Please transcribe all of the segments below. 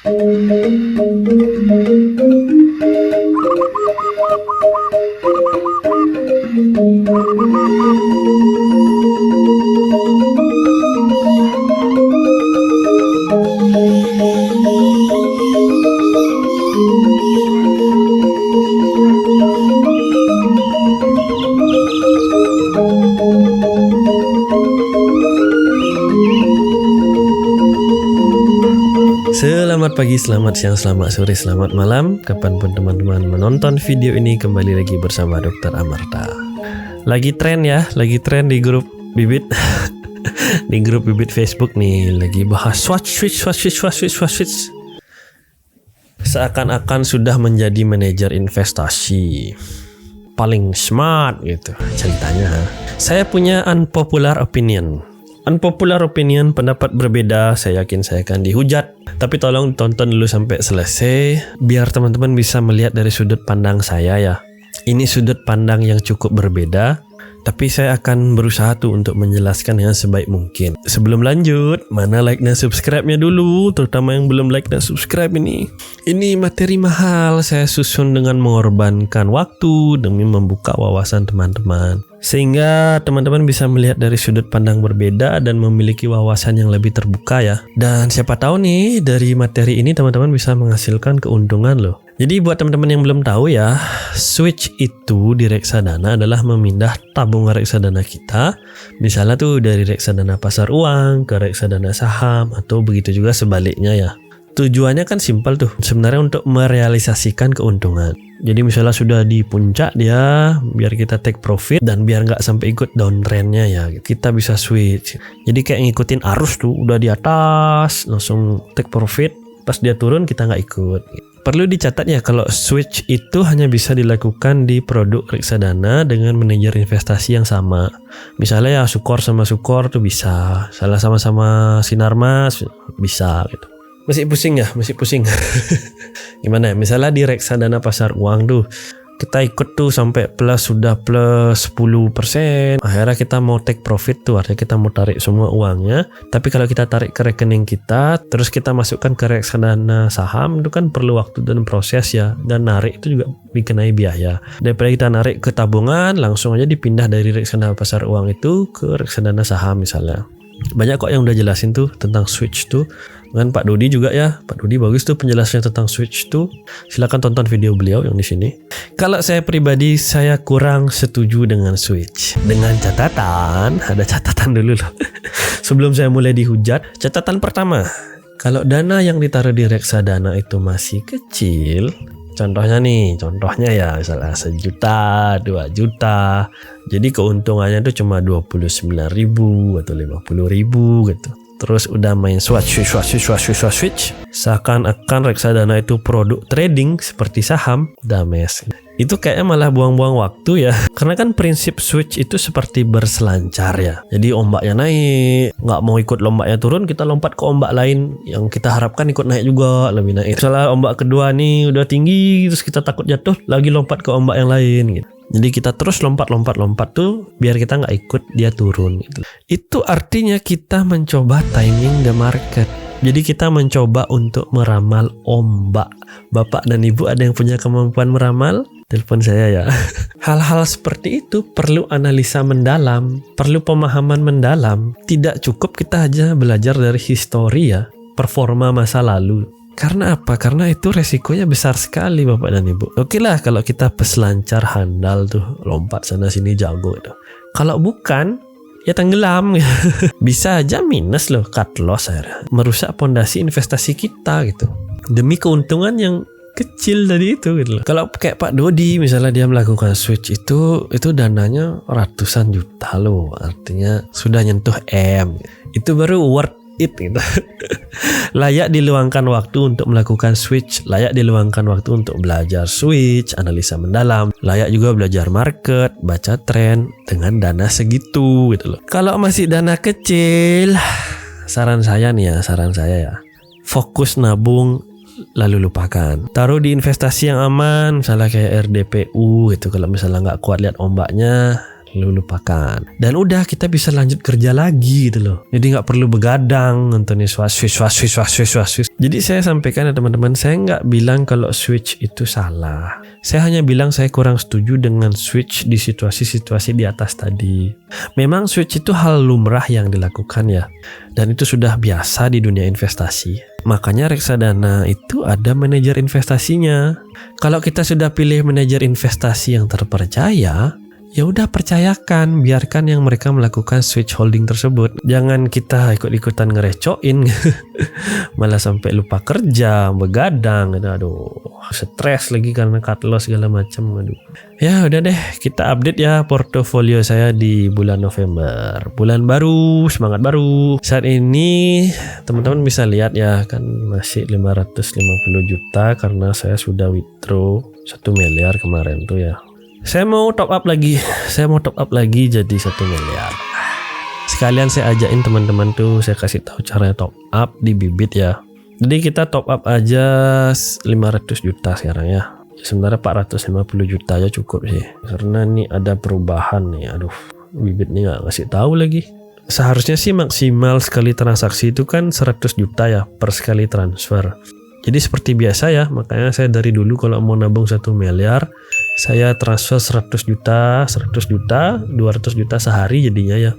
Selamat pagi, selamat siang, selamat sore, selamat malam. Kapanpun teman-teman menonton video ini, kembali lagi bersama Dr. Amarta. Lagi tren ya, lagi tren di grup Bibit. Di grup Bibit Facebook nih, lagi bahas switch. Seakan-akan sudah menjadi manajer investasi paling smart gitu ceritanya. Saya punya unpopular opinion. Unpopular opinion, pendapat berbeda, saya yakin saya akan dihujat. Tapi tolong tonton dulu sampai selesai, biar teman-teman bisa melihat dari sudut pandang saya ya. Ini sudut pandang yang cukup berbeda, tapi saya akan berusaha tuh untuk menjelaskan yang sebaik mungkin. Sebelum lanjut, mana like dan subscribe-nya dulu, terutama yang belum like dan subscribe ini. Ini materi mahal, saya susun dengan mengorbankan waktu demi membuka wawasan teman-teman. Sehingga teman-teman bisa melihat dari sudut pandang berbeda dan memiliki wawasan yang lebih terbuka ya. Dan siapa tahu nih dari materi ini teman-teman bisa menghasilkan keuntungan loh. Jadi buat teman-teman yang belum tahu ya, switch itu di reksadana adalah memindah tabungan reksadana kita. Misalnya tuh dari reksadana pasar uang ke reksadana saham atau begitu juga sebaliknya ya. Tujuannya kan simpel tuh, sebenarnya untuk merealisasikan keuntungan. Jadi misalnya sudah di puncak dia, biar kita take profit dan biar nggak sampai ikut downtrendnya ya, kita bisa switch. Jadi kayak ngikutin arus tuh, udah di atas langsung take profit, pas dia turun kita nggak ikut. Perlu dicatat ya kalau switch itu hanya bisa dilakukan di produk reksadana dengan manajer investasi yang sama. Misalnya ya Sukor sama Sukor tuh bisa, salah sama-sama Sinarmas bisa gitu. Masih pusing ya, masih pusing. Gimana ya, misalnya di reksadana pasar uang tuh kita ikut tuh sampai sudah plus 10%. Akhirnya kita mau take profit tuh, artinya kita mau tarik semua uangnya. Tapi kalau kita tarik ke rekening kita, terus kita masukkan ke reksadana saham, itu kan perlu waktu dan proses ya. Dan narik itu juga dikenai biaya. Daripada kita narik ke tabungan, langsung aja dipindah dari reksadana pasar uang itu ke reksadana saham misalnya. Banyak kok yang udah jelasin tuh tentang switch tuh. Kan Pak Dodi juga ya, Pak Dodi bagus tuh penjelasannya tentang switch tuh. Silakan tonton video beliau yang di sini. Kalau saya pribadi, saya kurang setuju dengan switch. Dengan catatan, ada catatan dulu loh. Sebelum saya mulai dihujat, catatan pertama, kalau dana yang ditaruh di reksadana itu masih kecil, contohnya ya misalnya 1 juta, 2 juta. Jadi keuntungannya tuh cuma 29.000 atau 50.000 gitu. Terus udah main switch. Seakan-akan reksadana itu produk trading seperti saham, dames. Itu kayaknya malah buang-buang waktu ya. Karena kan prinsip switch itu seperti berselancar ya. Jadi ombaknya naik, nggak mau ikut ombaknya turun, kita lompat ke ombak lain yang kita harapkan ikut naik juga, lebih naik. Misalnya ombak kedua nih udah tinggi, terus kita takut jatuh, lagi lompat ke ombak yang lain gitu. Jadi kita terus lompat tuh biar kita nggak ikut dia turun gitu. Itu artinya kita mencoba timing the market. Jadi kita mencoba untuk meramal ombak. Bapak dan Ibu ada yang punya kemampuan meramal? Telepon saya ya. Hal-hal seperti itu perlu analisa mendalam, perlu pemahaman mendalam. Tidak cukup kita aja belajar dari histori ya, performa masa lalu. Karena apa? Karena itu resikonya besar sekali Bapak dan Ibu. Oke lah kalau kita peselancar handal tuh, lompat sana sini jago tuh. Kalau bukan, ya tenggelam. Bisa aja minus loh, cut loss akhirnya. Merusak pondasi investasi kita gitu. Demi keuntungan yang kecil tadi itu gitu loh. Kalau kayak Pak Dodi misalnya dia melakukan switch itu dananya ratusan juta loh. Artinya sudah nyentuh M. Itu baru worth it gitu. Layak diluangkan waktu untuk melakukan switch, layak diluangkan waktu untuk belajar switch, analisa mendalam, layak juga belajar market, baca tren dengan dana segitu gitu loh. Kalau masih dana kecil, saran saya ya, fokus nabung lalu lupakan. Taruh di investasi yang aman, misalnya kayak RDPU gitu. Kalau misalnya nggak kuat lihat ombaknya, lu lupakan. Dan udah kita bisa lanjut kerja lagi gitu loh. Jadi nggak perlu begadang nontonnya switch. Jadi saya sampaikan ya teman-teman, saya nggak bilang kalau switch itu salah. Saya hanya bilang saya kurang setuju dengan switch di situasi-situasi di atas tadi. Memang switch itu hal lumrah yang dilakukan ya. Dan itu sudah biasa di dunia investasi. Makanya reksadana itu ada manajer investasinya. Kalau kita sudah pilih manajer investasi yang terpercaya, ya udah percayakan, biarkan yang mereka melakukan switch holding tersebut. Jangan kita ikut-ikutan ngerecoin, malah sampai lupa kerja, begadang, aduh, stres lagi karena cut loss segala macam, aduh. Ya udah deh, kita update ya portofolio saya di bulan November, bulan baru, semangat baru. Saat ini teman-teman bisa lihat ya, kan masih 550 juta karena saya sudah withdraw 1 miliar kemarin tuh ya. Saya mau top up lagi jadi 1 miliar. Sekalian saya ajakin teman-teman tuh, saya kasih tahu cara top up di Bibit ya. Jadi kita top up aja 500 juta sekarang ya. Sebenarnya 450 juta aja cukup sih. Karena ini ada perubahan nih, aduh. Bibit nih nggak ngasih tahu lagi. Seharusnya sih maksimal sekali transaksi itu kan 100 juta ya per sekali transfer. Jadi seperti biasa ya, makanya saya dari dulu kalau mau nabung 1 miliar, saya transfer 100 juta, 200 juta sehari jadinya ya.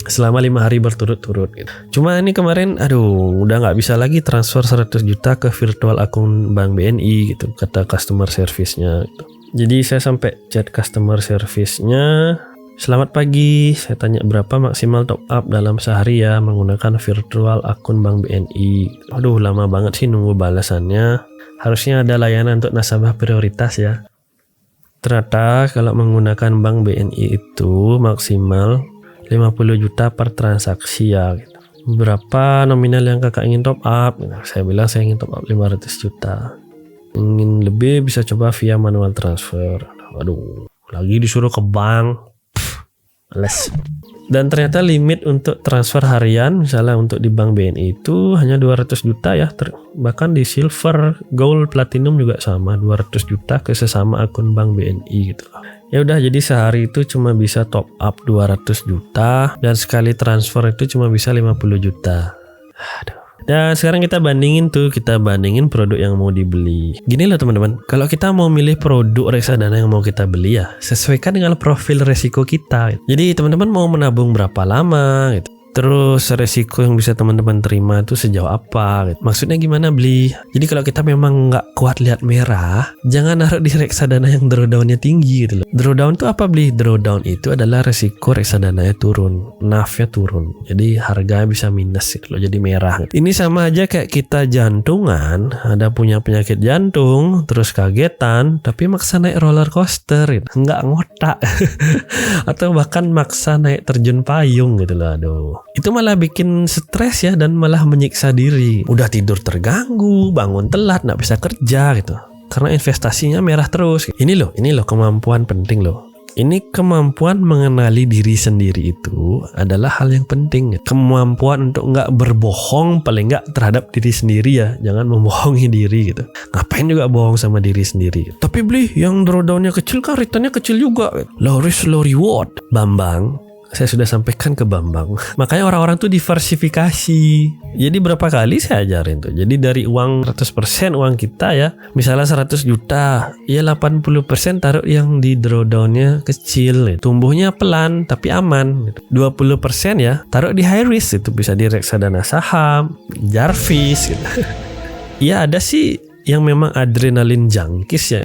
Selama 5 hari berturut-turut gitu. Cuma ini kemarin, udah nggak bisa lagi transfer 100 juta ke virtual akun Bank BNI gitu, kata customer service-nya gitu. Jadi saya sampai chat customer service-nya, selamat pagi, saya tanya berapa maksimal top up dalam sehari ya menggunakan virtual akun Bank BNI. Aduh, lama banget sih nunggu balasannya. Harusnya ada layanan untuk nasabah prioritas ya. Ternyata kalau menggunakan Bank BNI itu maksimal 50 juta per transaksi ya gitu. Berapa nominal yang kakak ingin top up? Saya bilang saya ingin top up 500 juta. Ingin lebih bisa coba via manual transfer. Aduh, lagi disuruh ke bank. Males. Dan ternyata limit untuk transfer harian misalnya untuk di Bank BNI itu hanya 200 juta ya. Bahkan di silver, gold, platinum juga sama, 200 juta ke sesama akun Bank BNI gitu. Ya udah, jadi sehari itu cuma bisa top up 200 juta dan sekali transfer itu cuma bisa 50 juta. Aduh. Dan sekarang kita bandingin produk yang mau dibeli. Gini loh teman-teman, kalau kita mau milih produk reksadana yang mau kita beli ya, sesuaikan dengan profil resiko kita. Jadi teman-teman mau menabung berapa lama gitu. Terus resiko yang bisa teman-teman terima itu sejauh apa gitu. Maksudnya gimana beli? Jadi kalau kita memang nggak kuat lihat merah, jangan naruh di reksadana yang drawdownnya tinggi gitu loh. Drawdown itu apa beli? Drawdown itu adalah resiko reksadananya turun, NAV-nya turun. Jadi harga bisa minus gitu loh, jadi merah gitu. Ini sama aja kayak kita jantungan, ada punya penyakit jantung, terus kagetan, tapi maksa naik roller coaster gitu. Nggak ngotak. Atau bahkan maksa naik terjun payung gitu loh, aduh. Itu malah bikin stres ya, dan malah menyiksa diri. Udah tidur terganggu, bangun telat, nggak bisa kerja gitu. Karena investasinya merah terus. Ini loh kemampuan penting loh. Ini kemampuan mengenali diri sendiri itu adalah hal yang penting. Kemampuan untuk nggak berbohong paling nggak terhadap diri sendiri ya. Jangan membohongi diri gitu. Ngapain juga bohong sama diri sendiri. Tapi beli yang drawdownnya kecil kan returnnya kecil juga. Low risk low reward. Bambang, saya sudah sampaikan ke Bambang. Makanya orang-orang tuh diversifikasi. Jadi berapa kali saya ajarin tuh. Jadi dari uang 100% uang kita ya, misalnya 100 juta, ya 80% taruh yang di drawdownnya kecil. Tumbuhnya pelan tapi aman. 20% ya taruh di high risk, itu bisa di reksadana saham, Jarvis gitu. Ya ada sih yang memang adrenalin junkies ya,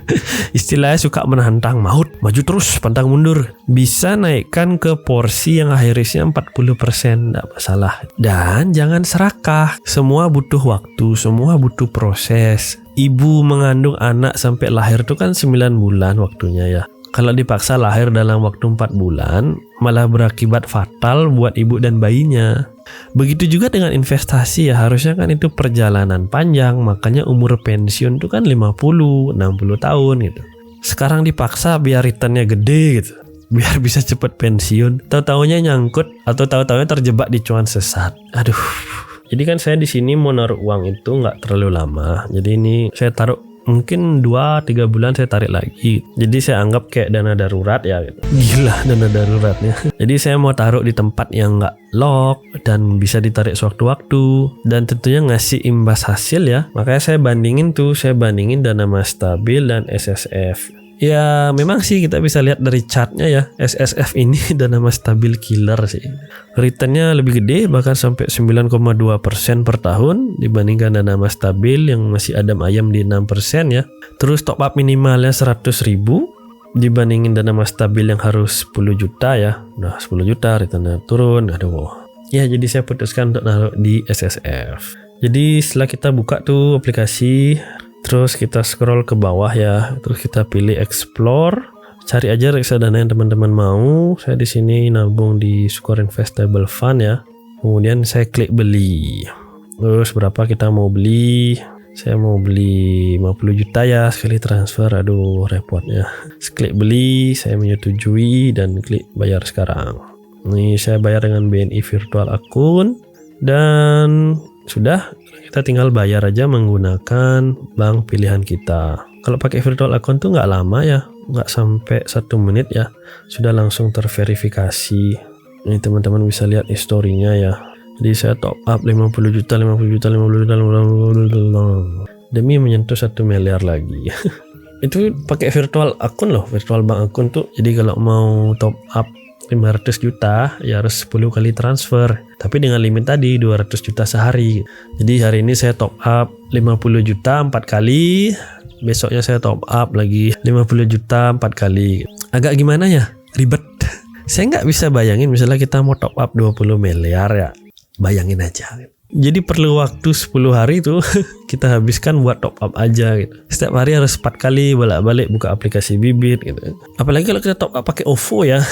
istilahnya suka menantang maut, maju terus pantang mundur, bisa naikkan ke porsi yang high risknya 40%, enggak masalah. Dan jangan serakah, semua butuh waktu, semua butuh proses. Ibu mengandung anak sampai lahir itu kan 9 bulan waktunya ya. Kalau dipaksa lahir dalam waktu 4 bulan, malah berakibat fatal buat ibu dan bayinya. Begitu juga dengan investasi ya, harusnya kan itu perjalanan panjang, makanya umur pensiun itu kan 50, 60 tahun gitu. Sekarang dipaksa biar returnnya gede gitu, biar bisa cepet pensiun, tahu-taunya nyangkut atau tahu-taunya terjebak di cuan sesat. Aduh. Jadi kan saya di sini mau naruh uang itu nggak terlalu lama. Jadi ini saya taruh mungkin 2-3 bulan saya tarik lagi. Jadi saya anggap kayak dana darurat ya gitu. Gila dana daruratnya. Jadi saya mau taruh di tempat yang nggak lock dan bisa ditarik sewaktu-waktu dan tentunya ngasih imbas hasil ya. Makanya saya bandingin Dana Mas Stabil dan SSF. Ya memang sih kita bisa lihat dari chartnya ya, SSF ini Dana Mas Stabil killer sih. Returnnya lebih gede, bahkan sampai 9,2% per tahun dibandingkan Dana Mas Stabil yang masih adem ayam di 6% ya. Terus top up minimalnya 100.000 dibandingin Dana Mas Stabil yang harus 10 juta ya. Udah 10 juta returnnya turun, aduh. Ya jadi saya putuskan untuk naruh di SSF. Jadi setelah kita buka tuh aplikasi, terus kita scroll ke bawah ya, terus kita pilih explore, cari aja reksadana yang teman-teman mau. Saya di sini nabung di Sukor Investable Fund ya. Kemudian saya klik beli. Terus berapa kita mau beli? Saya mau beli 50 juta ya sekali transfer. Aduh repotnya. Klik beli, saya menyetujui dan klik bayar sekarang. Ini saya bayar dengan BNI virtual akun dan sudah. Kita tinggal bayar aja menggunakan bank pilihan kita. Kalau pakai virtual account tuh nggak lama ya, nggak sampai 1 menit ya, sudah langsung terverifikasi. Ini teman-teman bisa lihat historinya ya. Jadi saya top up 50 juta demi menyentuh 1 miliar lagi. Itu pakai virtual account loh, virtual bank account tuh. Jadi kalau mau top up 500 juta ya harus 10 kali transfer, tapi dengan limit tadi 200 juta sehari. Jadi hari ini saya top up 50 juta 4 kali, besoknya saya top up lagi 50 juta 4 kali. Agak gimana ya, ribet. Saya nggak bisa bayangin misalnya kita mau top up 20 miliar ya, bayangin aja. Jadi perlu waktu 10 hari itu kita habiskan buat top up aja gitu. Setiap hari harus 4 kali bolak-balik buka aplikasi Bibit gitu. Apalagi kalau kita top up pakai OVO ya.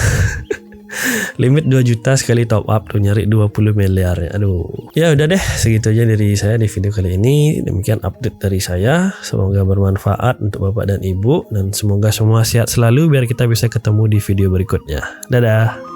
Limit 2 juta sekali top up tuh, nyari 20 miliar ya. Aduh. Ya udah deh, segitu aja dari saya di video kali ini. Demikian update dari saya. Semoga bermanfaat untuk Bapak dan Ibu dan semoga semua sehat selalu biar kita bisa ketemu di video berikutnya. Dadah.